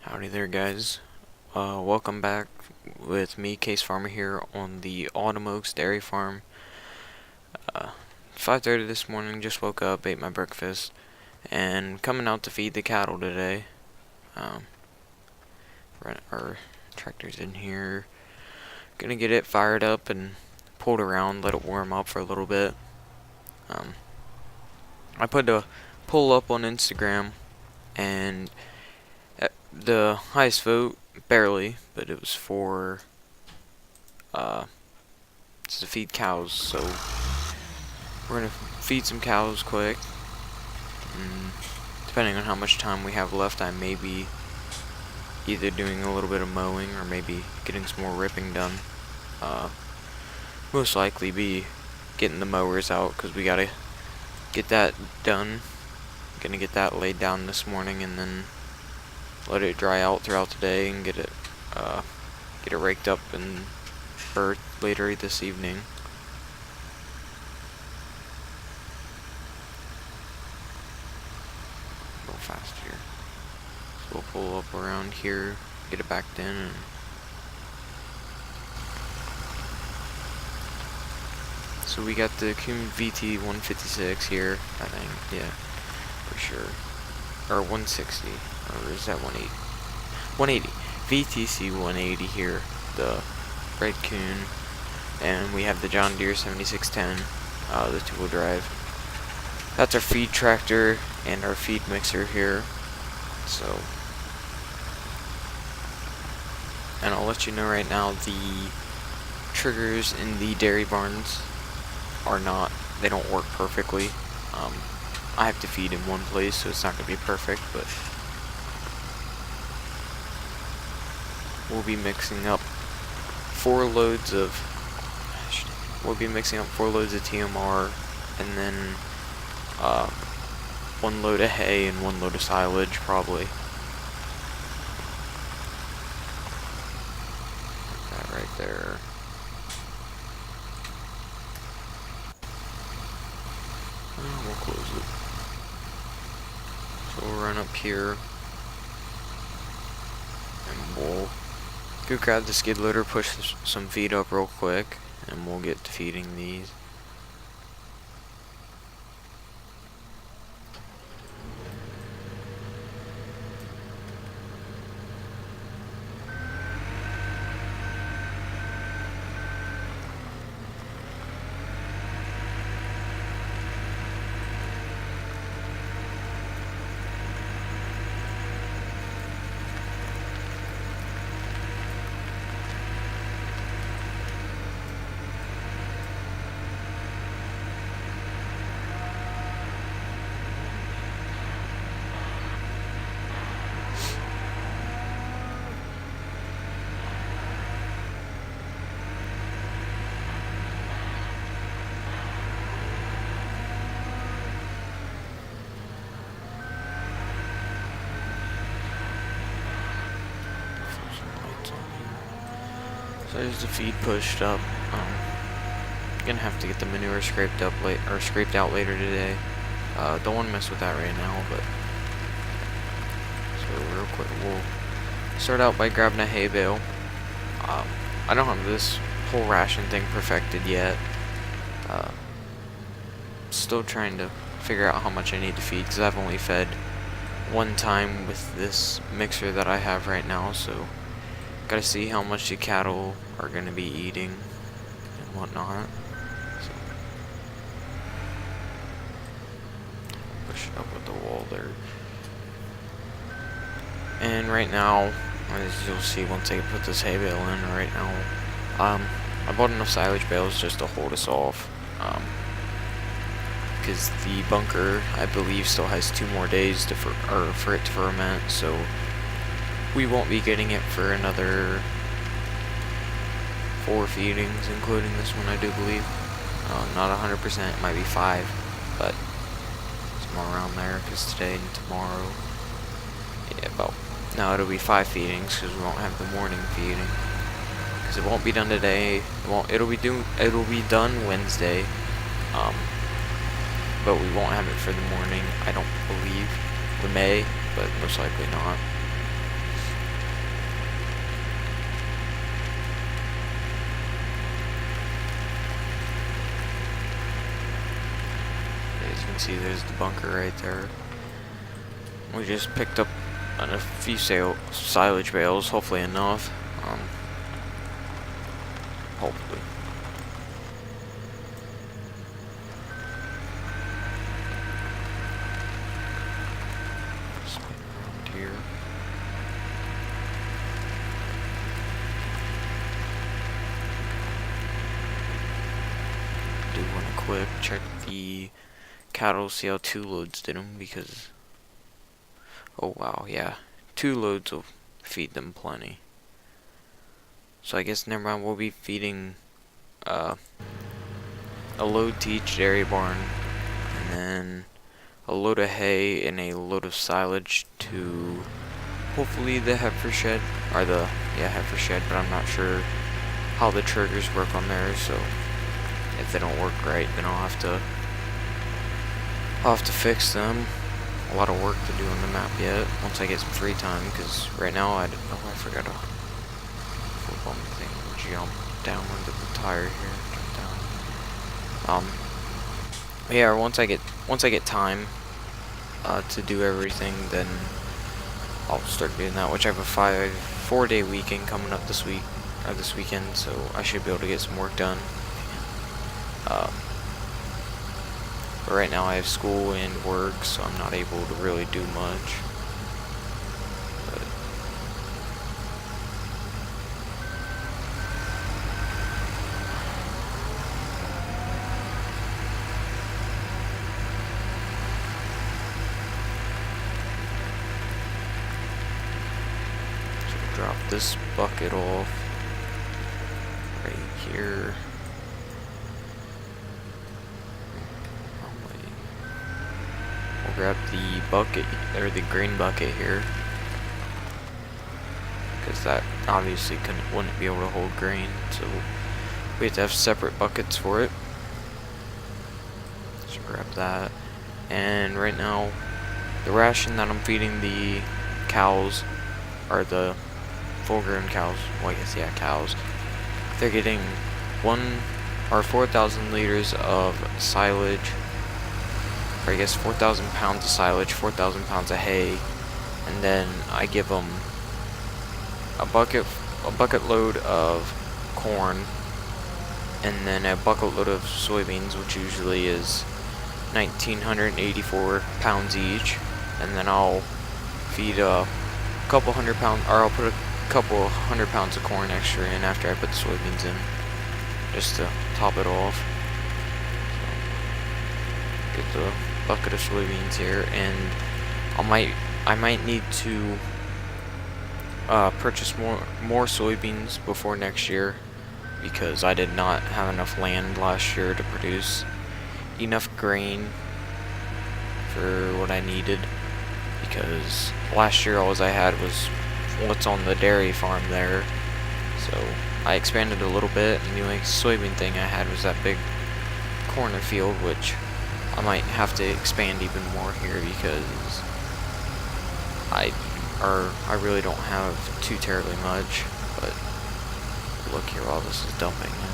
Howdy there, guys. Welcome back with me, Case Farmer, here on the Autumn Oaks Dairy Farm. 5:30 this morning, just woke up, ate my breakfast, and coming out to feed the cattle today. Our tractor's in here. Gonna get it fired up and pulled around, let it warm up for a little bit. I put a poll up on Instagram, and the highest vote, barely, but it was for it's to feed cows. So we're gonna feed some cows quick, and depending on how much time we have left, I may be either doing a little bit of mowing or maybe getting some more ripping done. Most likely be getting the mowers out because we gotta get that done. Gonna get that laid down this morning and then let it dry out throughout the day and get it raked up and for later this evening. A little fast here. So we'll pull up around here, get it backed in, and so we got the Kuhn VT 156 here, I think, yeah, for sure. Or 160, or is that 180? 180. VTC 180 here, the red Kuhn, and we have the John Deere 7610, the two-wheel drive. That's our feed tractor and our feed mixer here. So, and I'll let you know right now, the triggers in the dairy barns they don't work perfectly. I have to feed in one place, so it's not going to be perfect, but we'll be mixing up 4 loads of TMR, and then 1 load of hay and 1 load of silage, probably. Put that right there. We'll close it. So we'll run up here, and we'll go grab the skid loader, push some feed up real quick, and we'll get to feeding these. So there's the feed pushed up. Gonna have to get the manure scraped out later today. Don't want to mess with that right now, but so real quick, we'll start out by grabbing a hay bale. I don't have this whole ration thing perfected yet. Still trying to figure out how much I need to feed, because I've only fed 1 time with this mixer that I have right now, so gotta see how much the cattle are gonna be eating and whatnot. So push it up with the wall there. And right now, as you'll see once I put this hay bale in, right now, I bought enough silage bales just to hold us off. Because the bunker, I believe, still has 2 more days for it to ferment, so we won't be getting it for another 4 feedings, including this one, I do believe. Not 100%, it might be 5, but somewhere around there, because today and tomorrow, it'll be 5 feedings, because we won't have the morning feeding. Because it won't be done today, it'll be done Wednesday, but we won't have it for the morning, I don't believe. We may, but most likely not. see, there's the bunker right there. We just picked up a few silage bales, hopefully enough. Hopefully. Spin around here. Do want to quick check the cattle, see how 2 loads did them, because oh wow, yeah, 2 loads will feed them plenty. So I guess never mind, we'll be feeding a load to each dairy barn, and then a load of hay and a load of silage to hopefully the heifer shed, or the heifer shed, but I'm not sure how the triggers work on there, so if they don't work right, then I'll have to fix them. A lot of work to do on the map yet, once I get some free time, because right now I forgot to flip on the thing and jump down into the tire here. Jump down. Yeah, once I get time to do everything, then I'll start doing that, which I have a 4-day weekend coming up this weekend, so I should be able to get some work done. But right now I have school and work, so I'm not able to really do much. But so we'll drop this bucket off right here. Grab the bucket, or the green bucket here, because that obviously wouldn't be able to hold grain, so we have to have separate buckets for it. So grab that, and right now the ration that I'm feeding the cows, or the full-grown cows, well I guess yeah, cows, they're getting 4,000 liters of silage, or I guess 4,000 pounds of silage, 4,000 pounds of hay, and then I give them a bucket load of corn, and then a bucket load of soybeans, which usually is 1,984 pounds each, and then I'll feed a couple hundred pounds, or I'll put a couple 100 pounds of corn extra in after I put the soybeans in, just to top it off. So, get the bucket of soybeans here, and I might need to purchase more soybeans before next year, because I did not have enough land last year to produce enough grain for what I needed, because last year all I had was what's on the dairy farm there, so I expanded a little bit, and the only soybean thing I had was that big cornfield, which I might have to expand even more here, because I really don't have too terribly much. But look here, while this is dumping, I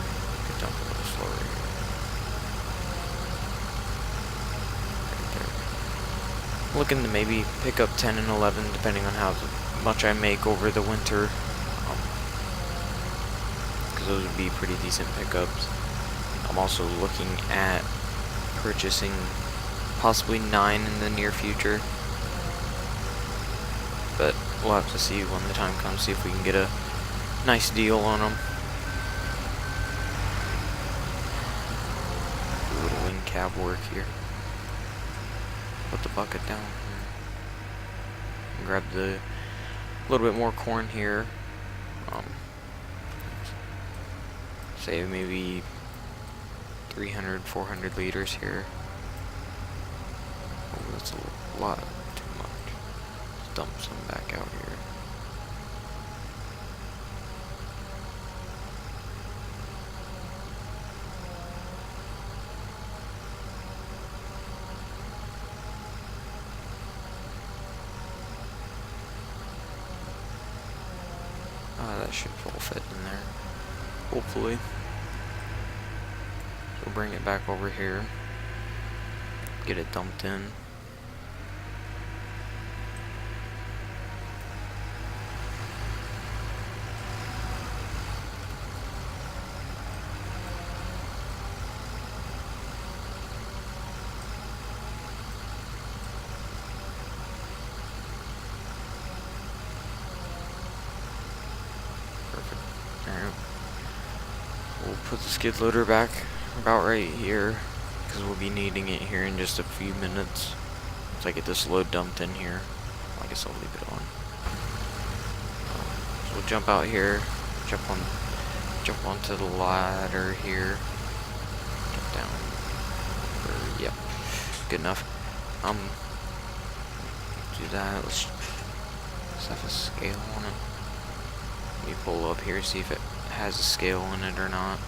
could dump a little slower here. Right there. I'm looking to maybe pick up 10 and 11, depending on how much I make over the winter, because those would be pretty decent pickups. I'm also looking at purchasing possibly 9 in the near future, but we'll have to see when the time comes, see if we can get a nice deal on them. A little wing cab work here. Put the bucket down here. Grab the little bit more corn here. Say maybe 300, 400 liters here. Oh, that's a lot, too much. Let's dump some back out here. That should all fit in there, hopefully. So bring it back over here. get it dumped in. Perfect. Alright. We'll put the skid loader back about right here, because we'll be needing it here in just a few minutes. Once I get this load dumped in here, I guess I'll leave it on. So we'll jump out here, jump onto the ladder here, jump down. Yep, good enough. Do that. Let's have a scale on it. Let me pull up here, see if it has a scale in it or not.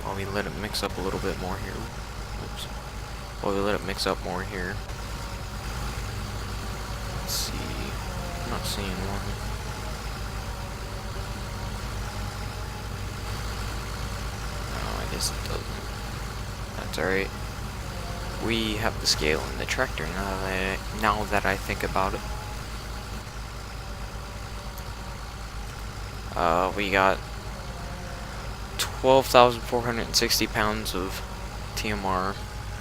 While we let it mix up a little bit more here. Oops. While we let it mix up more here. Let's see. I'm not seeing one. Oh, I guess it doesn't. That's alright. We have the scale in the tractor now that I think about it. We got 12,460 pounds of TMR.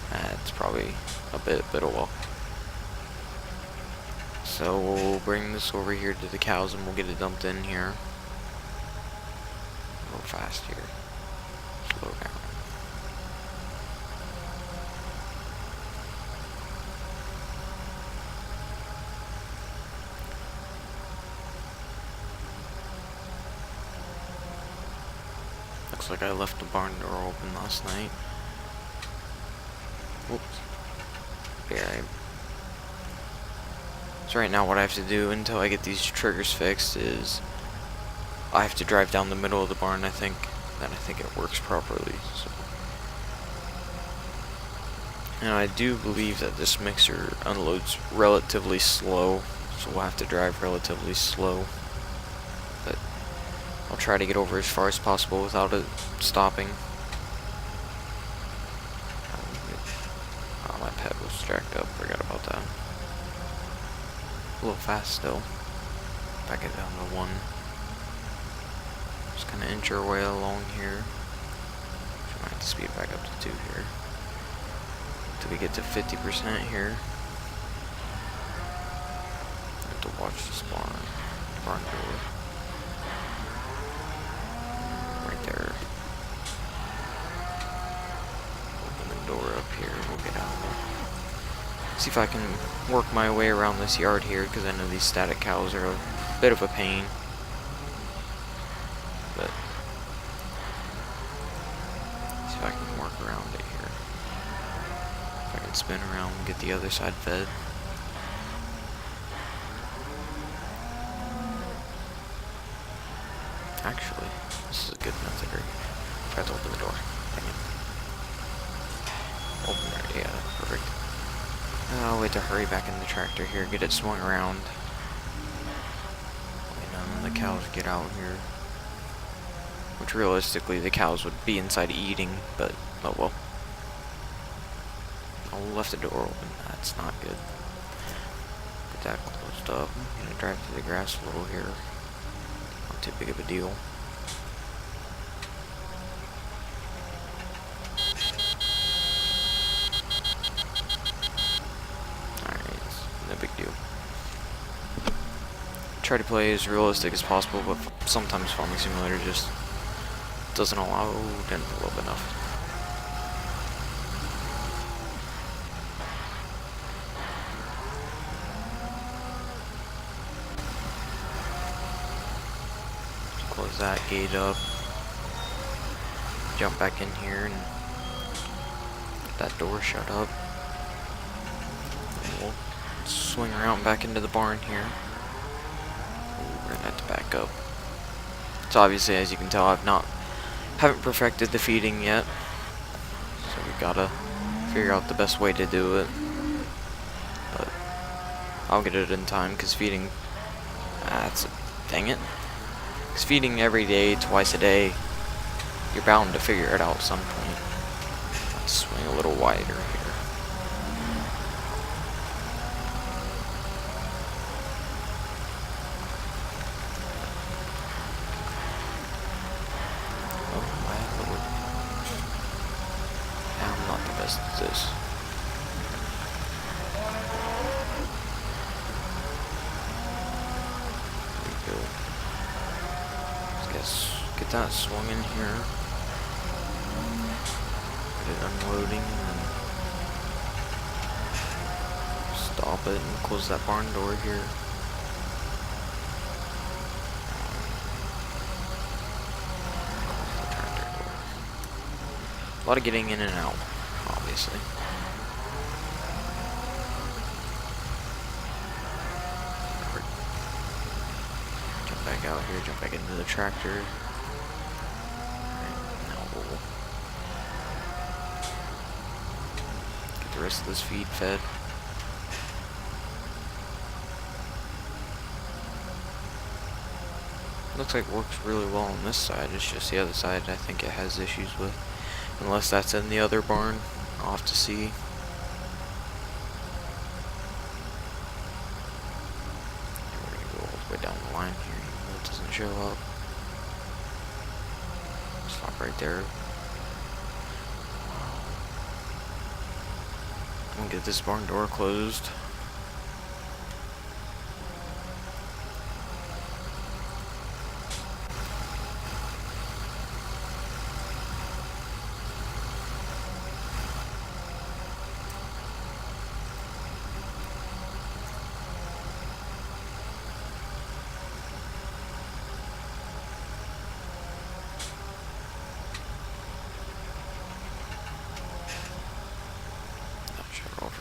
That's probably a bit of well. So we'll bring this over here to the cows and we'll get it dumped in here. Go fast here. Slow down. Looks like I left the barn door open last night. Whoops. Yeah. So right now what I have to do until I get these triggers fixed is I have to drive down the middle of the barn. I think it works properly. So. And I do believe that this mixer unloads relatively slow, so we'll have to drive relatively slow. But I'll try to get over as far as possible without it stopping. Oh, my pet was jacked up. Forgot about that. A little fast still. Back it down to 1. Just kind of inch our way along here. So I might have to speed back up to 2 here. Till we get to 50% here. I have to watch this barn door. Right there. Open the door up here. We'll get out of there. See if I can work my way around this yard here, because I know these static cows are a bit of a pain. But see if I can work around it here. If I can spin around and get the other side fed. Actually, this is a good method. Try to open the door. Dang it. Open it, yeah, perfect. I'll wait to hurry back in the tractor here, get it swung around. And then the cows get out here. Which realistically the cows would be inside eating, but oh well. I left the door open, that's not good. Get that closed up. I'm gonna drive through the grass a little here. Not too big of a deal. No big deal. Try to play as realistic as possible, but sometimes Farming Simulator just doesn't allow it envelope enough. Close that gate up. Jump back in here and get that door shut up. And we'll swing around back into the barn here. Ooh, we're gonna have to back up. So obviously, as you can tell, haven't perfected the feeding yet. So we gotta figure out the best way to do it. But I'll get it in time, because feeding, dang it. Because feeding every day, twice a day, you're bound to figure it out at some point. Let's swing a little wider here. Oh, my lord. I'm not the best at this. There we go. Let's get that swung in here. Get it unloading and then stop it and close that barn door here. Close the tractor door. A lot of getting in and out, obviously. Jump back out here, jump back into the tractor. Alright, now we'll get the rest of this feed fed. Looks like it works really well on this side. It's just the other side I think it has issues with. Unless that's in the other barn. I'll have to see. We're gonna go all the way down the line here, even though it doesn't show up. Stop right there. I'm gonna get this barn door closed.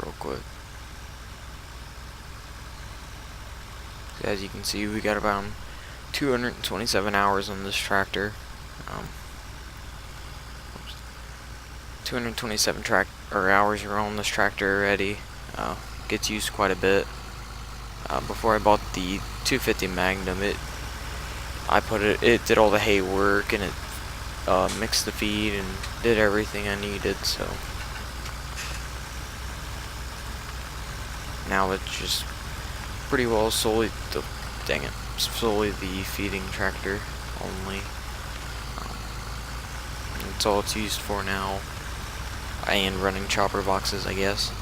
Real quick. As you can see, we got about 227 hours on this tractor. 227 hours are on this tractor already. Gets used quite a bit. Before I bought the 250 Magnum, it did all the hay work and it mixed the feed and did everything I needed. So now it's just pretty well solely the feeding tractor only. That's all it's used for now, and running chopper boxes, I guess.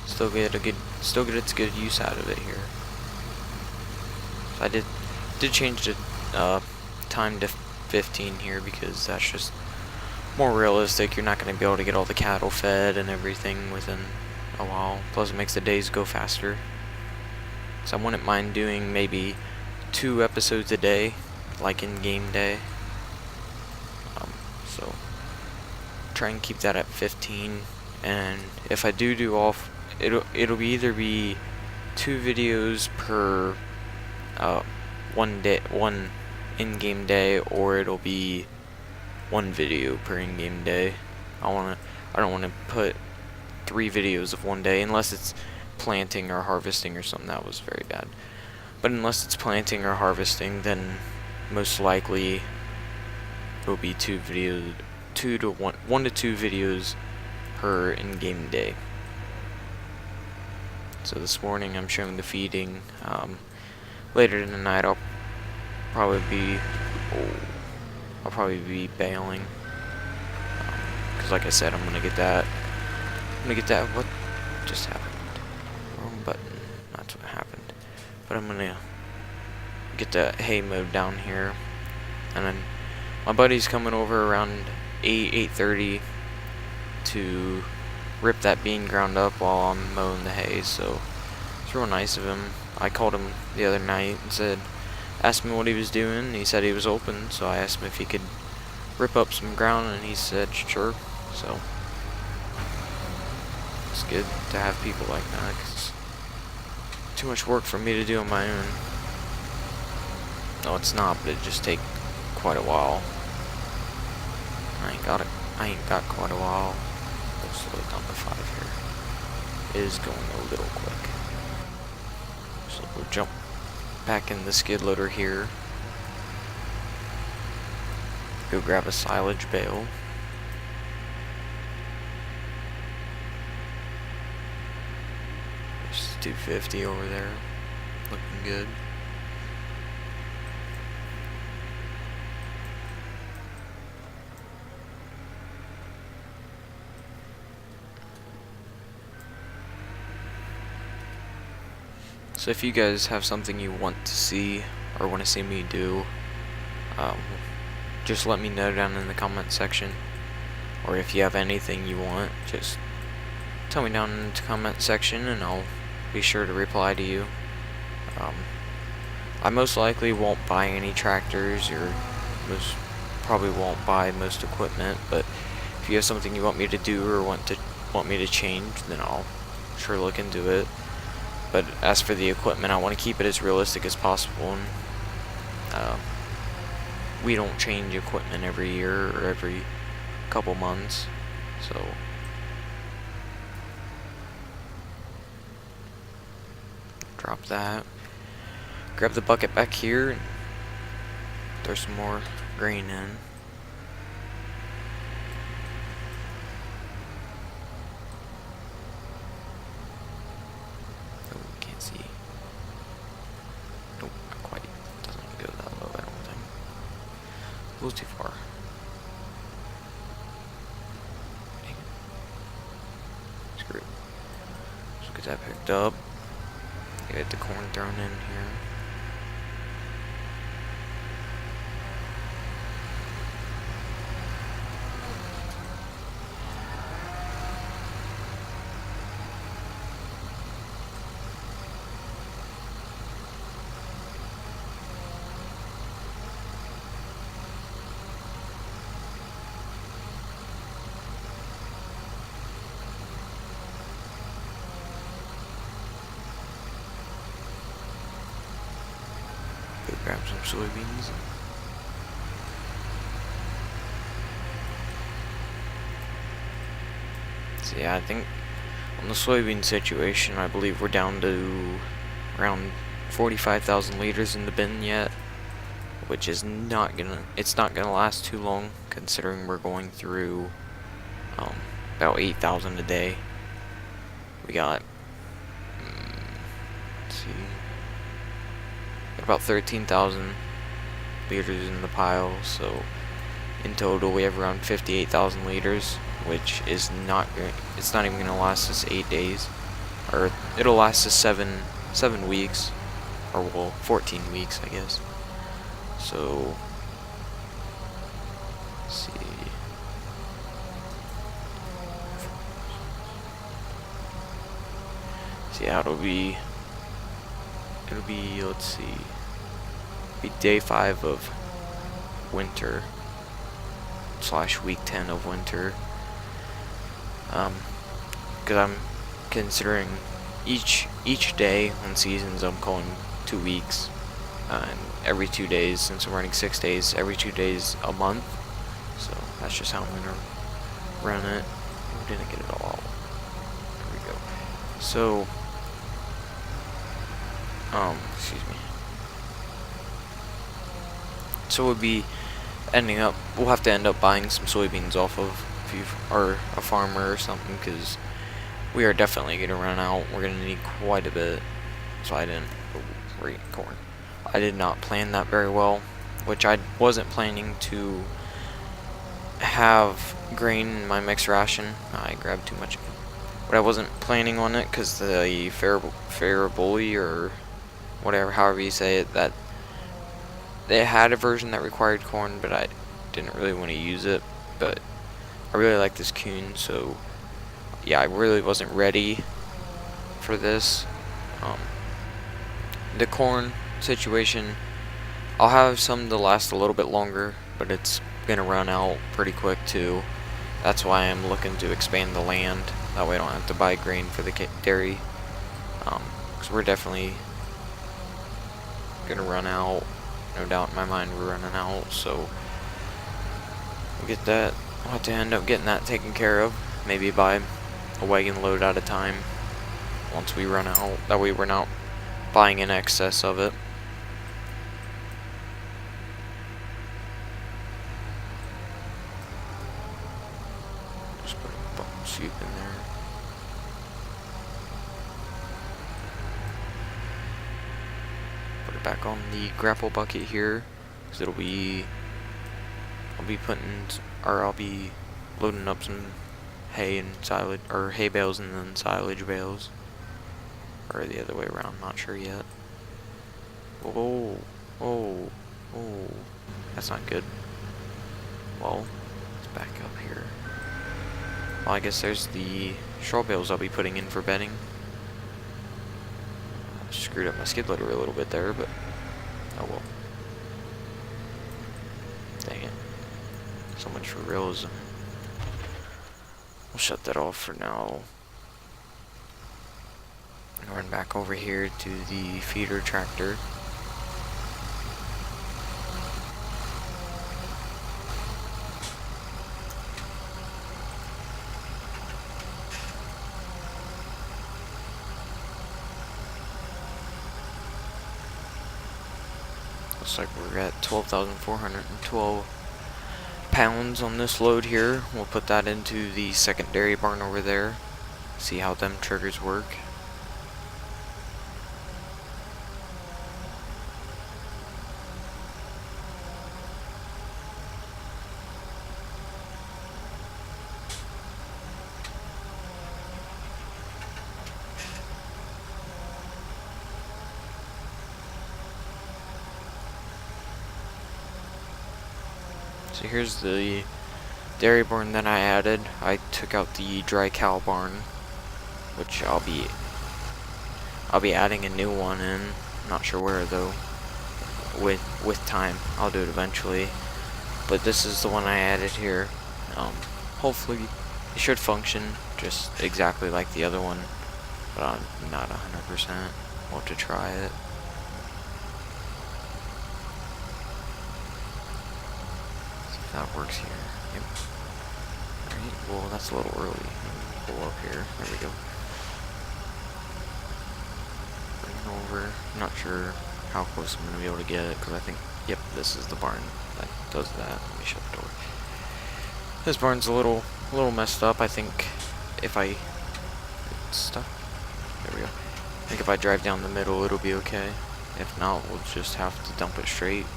Still get its good use out of it here. So I did change the time to 15 here because that's just more realistic. You're not going to be able to get all the cattle fed and everything within a while. Plus it makes the days go faster. So I wouldn't mind doing maybe 2 episodes a day, like in game day. So try and keep that at 15. And if I do off, it'll either be 2 videos per one in-game day, or it'll be 1 video per in-game day. I don't want to put 3 videos of one day unless it's planting or harvesting or something. That was very bad. But unless it's planting or harvesting, then most likely it'll be 2 videos, 1 to 2 videos per in-game day. So this morning I'm showing the feeding. Later in the night I'll probably be bailing, because like I said, I'm gonna get that. What just happened? Wrong button. That's what happened. But I'm gonna get the hay mowed down here, and then my buddy's coming over around 8:30 to rip that bean ground up while I'm mowing the hay. So it's real nice of him. I called him the other night and asked me what he was doing. He said he was open, so I asked him if he could rip up some ground, and he said sure. So it's good to have people like that, 'cause it's too much work for me to do on my own. No, it's not, but it just take quite a while. I ain't got quite a while. We'll slow it down to 5 here. It is going a little quick. So we'll jump back in the skid loader here. Go grab a silage bale. There's 250 over there. Looking good. So if you guys have something you want to see or want to see me do, just let me know down in the comment section. Or if you have anything you want, just tell me down in the comment section and I'll be sure to reply to you. I most likely won't buy any tractors, or probably won't buy most equipment, but if you have something you want me to do or want me to change, then I'll sure look into it. But as for the equipment, I want to keep it as realistic as possible, and we don't change equipment every year or every couple months, so drop that. Grab the bucket back here and throw some more grain in. A little too far. Dang it. Screw it. Let's get that picked up. Get the corn thrown in here. Go grab some soybeans. So yeah, I think on the soybean situation, I believe we're down to around 45,000 liters in the bin yet, which is not gonna last too long, considering we're going through about 8,000 a day. We got let's see, about 13,000 liters in the pile, so in total we have around 58,000 liters, which is it's not even gonna last us 8 days, or it'll last us 7 weeks, or well, 14 weeks, I guess. So let's see. So yeah, it'll be let's see, be day 5 of winter / week 10 of winter. Because I'm considering each day on seasons, I'm calling 2 weeks, and every 2 days, since I'm running 6 days, every 2 days a month. So that's just how I'm gonna run it. We didn't get it all out. There we go. So excuse me. So we'll have to end up buying some soybeans off of a farmer or something, because we are definitely gonna run out. We're gonna need quite a bit. So I did not plan that very well, which I wasn't planning to have grain in my mixed ration. I grabbed too much, but I wasn't planning on it because the Faraboli, or whatever, however you say it, that they had a version that required corn, but I didn't really want to use it. But I really like this coon, so yeah, I really wasn't ready for this. The corn situation, I'll have some to last a little bit longer, but it's gonna run out pretty quick too. That's why I'm looking to expand the land. That way I don't have to buy grain for the dairy. Because we're definitely gonna run out. No doubt in my mind we're running out, so we'll get that. I'll have to end up getting that taken care of. Maybe buy a wagon load at a time once we run out. That way we're not buying in excess of it. scoop in there. Put it back on the grapple bucket here, because I'll be loading up some hay and silage, or hay bales and then silage bales, or the other way around, not sure yet. Oh, oh, oh, that's not good. Well, let's back up here. Well, I guess there's the straw bales I'll be putting in for bedding. Screwed up my skid loader a little bit there, but oh well. Dang it. So much for realism. We'll shut that off for now. Run back over here to the feeder tractor. Looks like we're at 12,412 pounds on this load here. We'll put that into the secondary barn over there. See how them triggers work. So here's the dairy barn that I added. I took out the dry cow barn, which I'll be adding a new one in. Not sure where though. With time, I'll do it eventually. But this is the one I added here. Hopefully it should function just exactly like the other one, but I'm not 100%. We'll have to try it. That works here. Yep. Alright, well that's a little early. Pull up here. There we go. Bring it over. I'm not sure how close I'm going to be able to get it, because I think, yep, this is the barn that does that. Let me shut the door. This barn's a little messed up. I think if I... it's stuck. There we go. I think if I drive down the middle, it'll be okay. If not, we'll just have to dump it straight.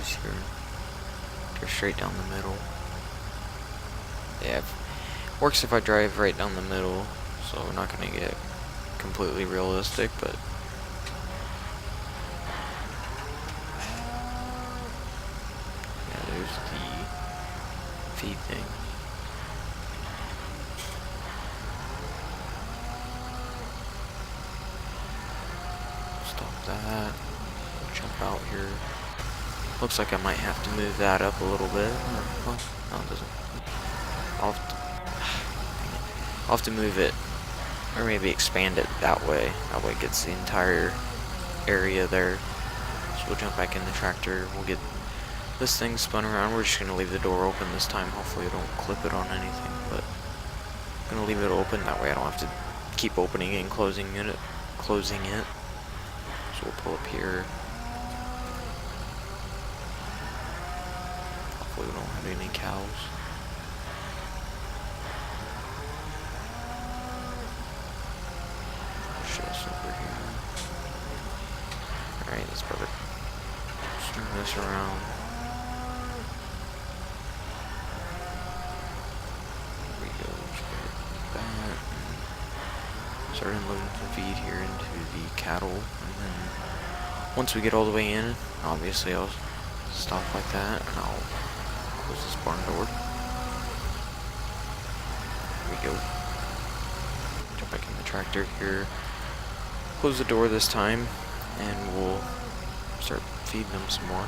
Here. Go straight down the middle. Yeah, works if I drive right down the middle, so we're not gonna get completely realistic, but yeah, there's the feed thing. Stop that. Jump out here. Looks like I might have to move that up a little bit. Well, no, it doesn't. I'll have to move it, or maybe expand it that way. That way it gets the entire area there. So we'll jump back in the tractor. We'll get this thing spun around. We're just going to leave the door open this time. Hopefully I don't clip it on anything, but I'm going to leave it open. That way I don't have to keep opening and closing it. So we'll pull up here. We don't have any cows. Just over here. Alright, that's perfect. Swing this around. There we go. That. Start unloading some feed here into the cattle, and then once we get all the way in, obviously I'll stop like that, and I'll close this barn door. There we go. Jump back in the tractor here. Close the door this time, and we'll start feeding them some more.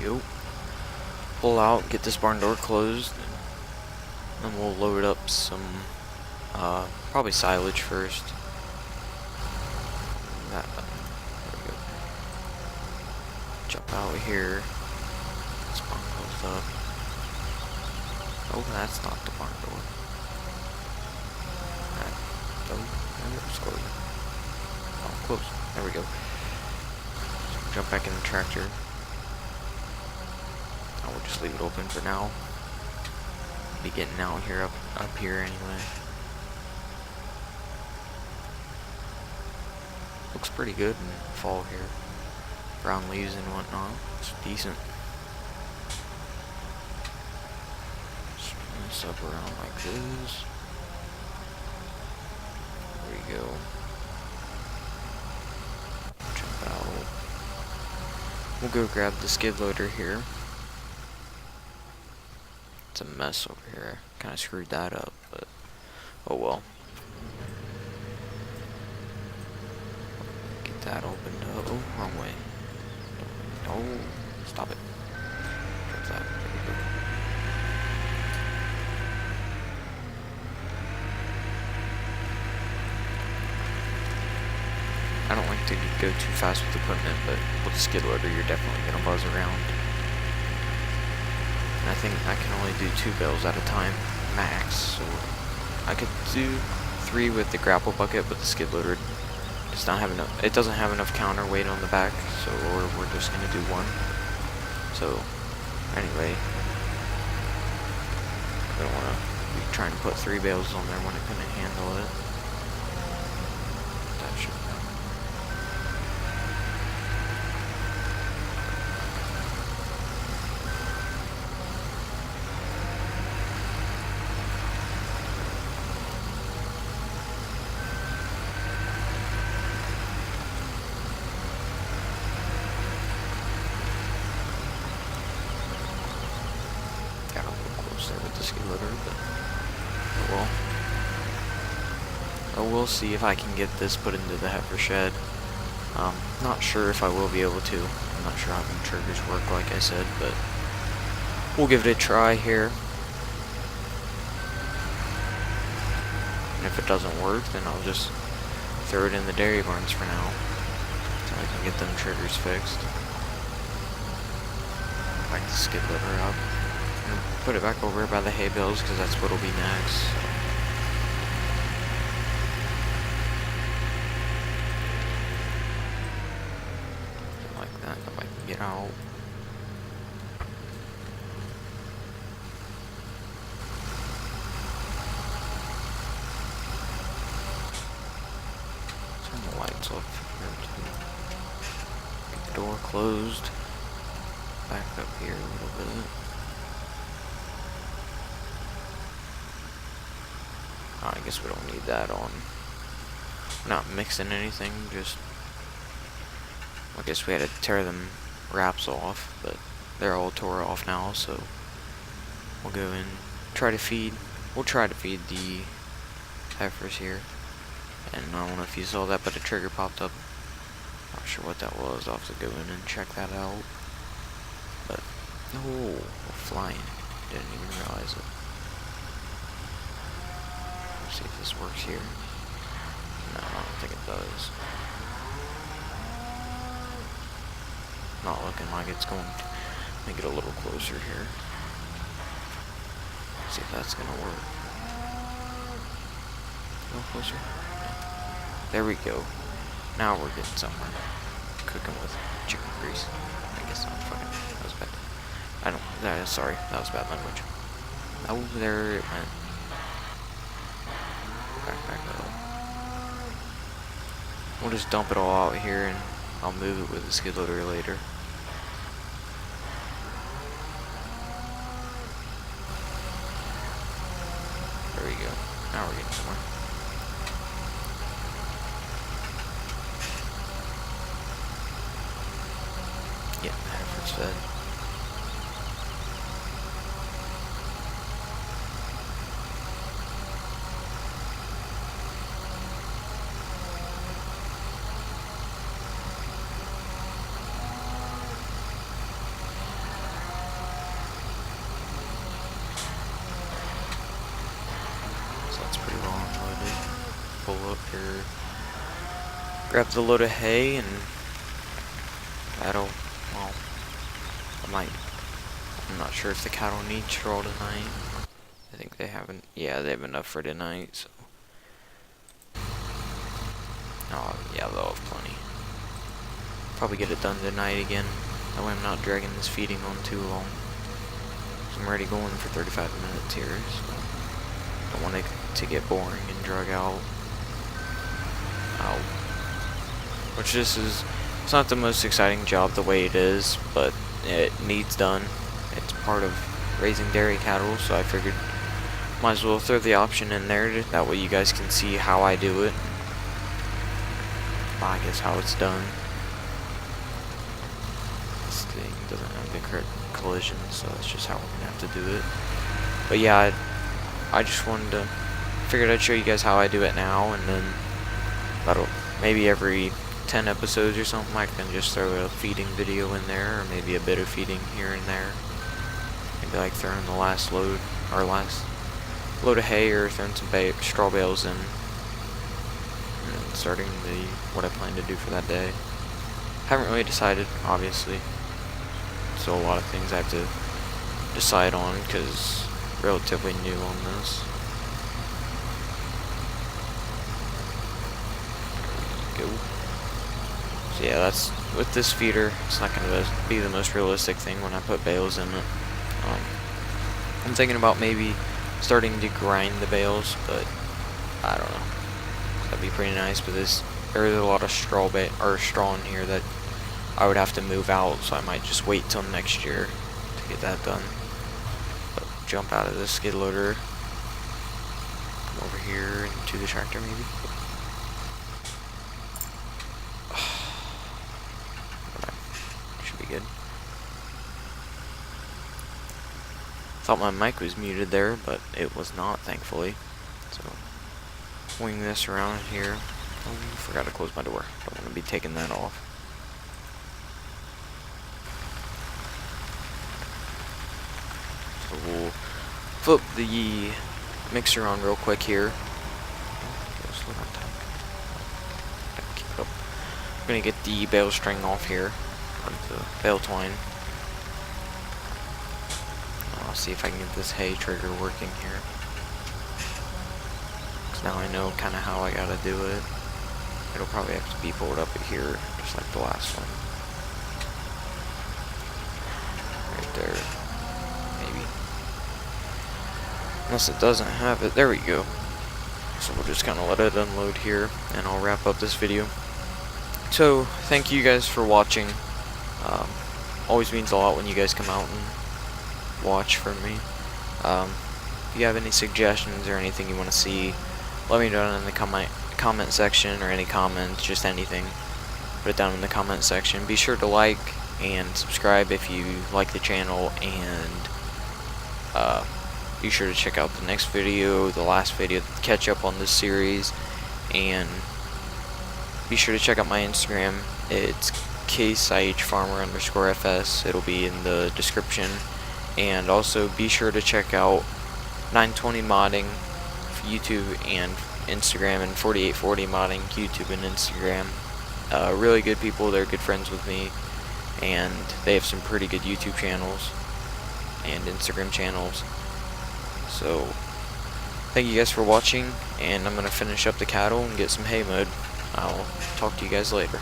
Go. pull out, get this barn door closed, and we'll load up some, probably silage first. That button. There we go. Jump out here. This barn closed up. Oh, that's not the barn door. It's closed. Oh, close. There we go. So jump back in the tractor. I will just leave it open for now. Be getting out here up here anyway. Looks pretty good in fall here. Brown leaves and whatnot. It's decent. Spin this up around like this. There we go. Jump out. We'll go grab the skid loader here. It's a mess over here. Kind of screwed that up, but oh well. Get that opened up. Oh, wrong way. No, stop it. Drop that. There we go. I don't like to go too fast with equipment, but with the skid loader, you're definitely gonna buzz around. And I think I can only do 2 bales at a time, max. So I could do 3 with the grapple bucket, but the skid loader does not have enough. It doesn't have enough counterweight on the back, so we're just gonna do 1. So anyway, I don't want to be trying to put 3 bales on there when it couldn't handle it. That should. Got a little close there with the skid loader, but oh well. Oh, we'll see if I can get this put into the heifer shed. Not sure if I will be able to. I'm not sure how the triggers work, like I said, but we'll give it a try here. And if it doesn't work, then I'll just throw it in the dairy barns for now, so I can get them triggers fixed. Back the skid loader up. And put it back over by the hay bales, because that's what'll be next. So. Like that, if I can get out. Turn the lights off here too. Get the door closed. Back up here a little bit. I guess we don't need that on. We're not mixing anything, just I guess we had to tear them wraps off, but they're all tore off now, so we'll go and try to feed. We'll try to feed the heifers here. And I don't know if you saw that, but a trigger popped up. Not sure what that was. I'll have to go in and check that out. But oh, we're flying. Didn't even realize it. Let's see if this works here. No, I don't think it does. Not looking like it's going to. Make it a little closer here. See if that's gonna work. A little closer. Yeah. There we go. Now we're getting somewhere. Cooking with chicken grease. I guess not. Fucking. That was bad. Sorry, that was bad language. Oh, there it went. Back up. We'll just dump it all out here and I'll move it with the skid loader later. There we go. Now we're getting somewhere. Yeah, heifer's fed. pull up here, grab the load of hay, and that'll, well, I'm not sure if the cattle need straw tonight. I think they haven't, yeah, they have enough for tonight, so. Oh, yeah, they'll have plenty. Probably get it done tonight again. That way I'm not dragging this feeding on too long. So I'm already going for 35 minutes here, so don't want it to get boring and drag out. Which this is, it's not the most exciting job the way it is, but it needs done. It's part of raising dairy cattle, so I figured might as well throw the option in there. That way you guys can see how I do it. I guess how it's done. This thing doesn't have the correct collision, so that's just how we're gonna have to do it. But yeah, I just figured I'd show you guys how I do it now, and then that'll maybe every 10 episodes or something I can just throw a feeding video in there, or maybe a bit of feeding here and there. Maybe like throwing the last load of hay, or throwing some straw bales in. Starting what I plan to do for that day. Haven't really decided, obviously. So a lot of things I have to decide on because relatively new on this. There we go. So yeah, that's with this feeder. It's not going to be the most realistic thing when I put bales in it. I'm thinking about maybe starting to grind the bales, but I don't know. That'd be pretty nice, but there's a lot of straw in here that I would have to move out, so I might just wait till next year to get that done. But jump out of this skid loader, come over here into the tractor maybe. Should be good. Thought my mic was muted there, but it was not, thankfully. So swing this around here. Oh, forgot to close my door. Don't want to be taking that off. So we'll flip the mixer on real quick here. Keep it up. I'm gonna get the bale string off here, or the bale twine. I'll see if I can get this hay trigger working here. Now I know kind of how I gotta do it. It'll probably have to be pulled up here, just like the last one. Right there. Maybe. Unless it doesn't have it. There we go. So we'll just kind of let it unload here, and I'll wrap up this video. So, thank you guys for watching. Always means a lot when you guys come out and watch for me. If you have any suggestions or anything you want to see, let me know in the comment section, or any comments, just anything. Put it down in the comment section. Be sure to like and subscribe if you like the channel, and be sure to check out the next video, the last video, to catch up on this series, and be sure to check out my Instagram. It's ksihfarmer_fs. It'll be in the description, and also be sure to check out 920 modding YouTube and Instagram, and 4840 modding YouTube and Instagram. Really good people. They're good friends with me, and they have some pretty good YouTube channels and Instagram channels. So thank you guys for watching, and I'm gonna finish up the cattle and get some hay mowed. I'll talk to you guys later.